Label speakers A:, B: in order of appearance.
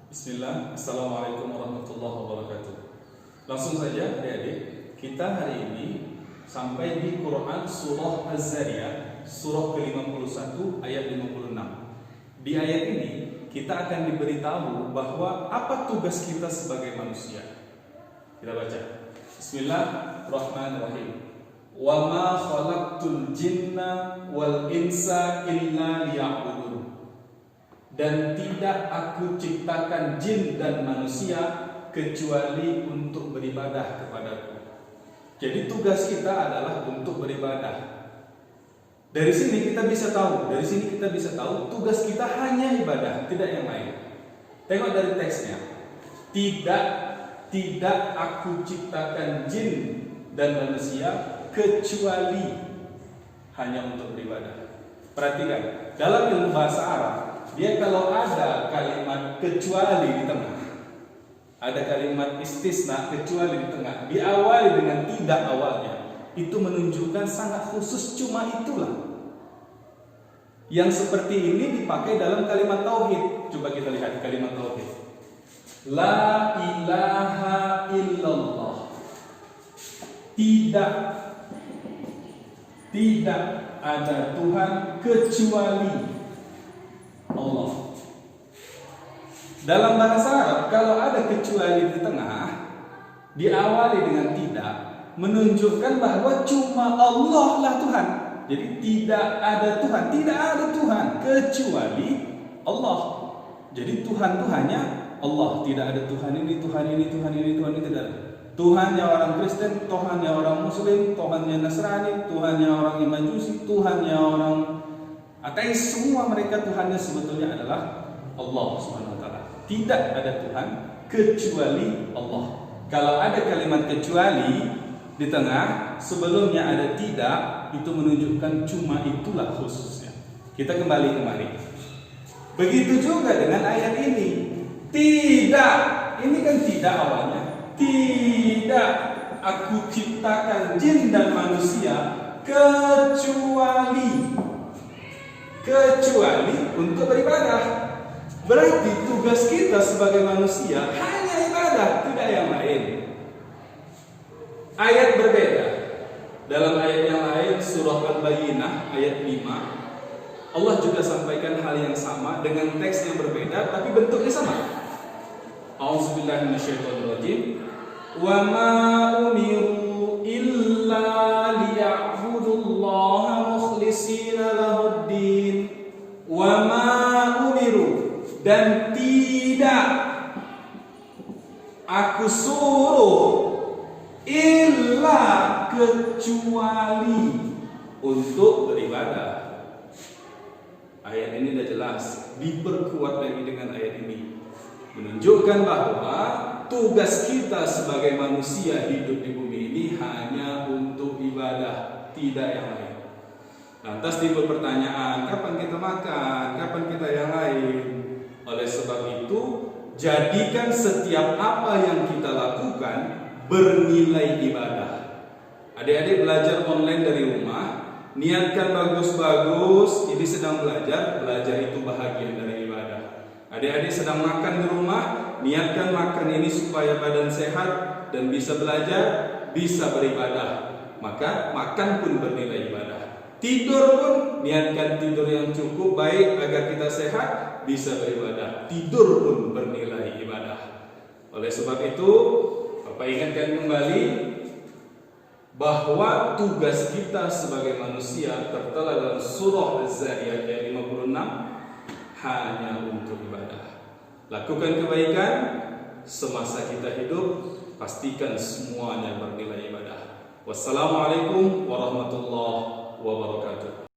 A: Bismillah, Assalamualaikum warahmatullahi wabarakatuh. Langsung saja adik-adik, kita hari ini sampai di Quran Surah Az-Zariyat, surah ke-51 ayat 56. Di ayat ini kita akan diberitahu bahwa apa tugas kita sebagai manusia. Kita baca. Bismillahirrahmanirrahim. Wa ma khalaqtul jinna wal insa illa liya'budun. Dan tidak aku ciptakan jin dan manusia kecuali untuk beribadah kepadaku. Jadi tugas kita adalah untuk beribadah. Dari sini kita bisa tahu, tugas kita hanya ibadah, tidak yang lain. Tengok dari teksnya. Tidak aku ciptakan jin dan manusia kecuali hanya untuk beribadah. Perhatikan, dalam ilmu bahasa Arab, dia kalau ada kalimat kecuali di tengah, ada kalimat istisna kecuali di tengah, diawali dengan tidak awalnya, itu menunjukkan sangat khusus, cuma itulah. Yang seperti ini dipakai dalam kalimat tauhid. Coba kita lihat kalimat tauhid. La ilaha illallah. Tidak ada Tuhan kecuali Allah. Dalam bahasa Arab, kalau ada kecuali di tengah, diawali dengan tidak, menunjukkan bahwa cuma Allah lah Tuhan. Jadi tidak ada Tuhan kecuali Allah. Jadi Tuhan-Tuhannya Allah, tidak ada Tuhan ini, tidak ada. Tuhannya orang Kristen, Tuhannya orang Muslim, Tuhannya Nasrani, Tuhannya orang Majusi, Tuhannya orang ateis, semua mereka Tuhannya sebetulnya adalah Allah Subhanahu wa taala. Tidak ada Tuhan kecuali Allah. Kalau ada kalimat kecuali di tengah, sebelumnya ada tidak, itu menunjukkan cuma itulah khususnya. Kita kembali kemari. Begitu juga dengan ayat ini. Tidak, ini kan tidak awalnya. Tidak aku ciptakan jin dan manusia kecuali untuk beribadah. Berarti tugas kita sebagai manusia hanya ibadah, tidak yang lain. Ayat berbeda. Dalam ayat yang lain, surah Al-Bayyinah ayat 5, Allah juga sampaikan hal yang sama dengan teks yang berbeda tapi bentuknya sama. A'udzubillahi minasyaitonirrajim. Wa ma umiru illa liya'budullaha mukhlishina lahuddin. Wa ma umiru, dan tidak aku suruh illa kecuali untuk beribadah. Ayat ini sudah jelas, diperkuat lagi dengan ayat ini, menunjukkan bahwa tugas kita sebagai manusia hidup di bumi ini hanya untuk ibadah, tidak yang lain. Lantas timbul pertanyaan, kapan kita makan, kapan kita yang lain? Oleh sebab itu, jadikan setiap apa yang kita lakukan bernilai ibadah. Adik-adik belajar online dari rumah, niatkan bagus-bagus, ini sedang belajar itu bahagian dari ibadah. Adik-adik sedang makan di rumah, niatkan makan ini supaya badan sehat dan bisa belajar, bisa beribadah. Maka makan pun bernilai ibadah. Tidur pun niatkan tidur yang cukup baik agar kita sehat, bisa beribadah. Tidur pun bernilai ibadah. Oleh sebab itu, Bapak ingatkan kembali bahwa tugas kita sebagai manusia tertera dalam surah Az-Zariyat ayat 56 hanya untuk ibadah. Lakukan kebaikan semasa kita hidup, pastikan semuanya bernilai ibadah. Wassalamualaikum warahmatullahi wabarakatuh.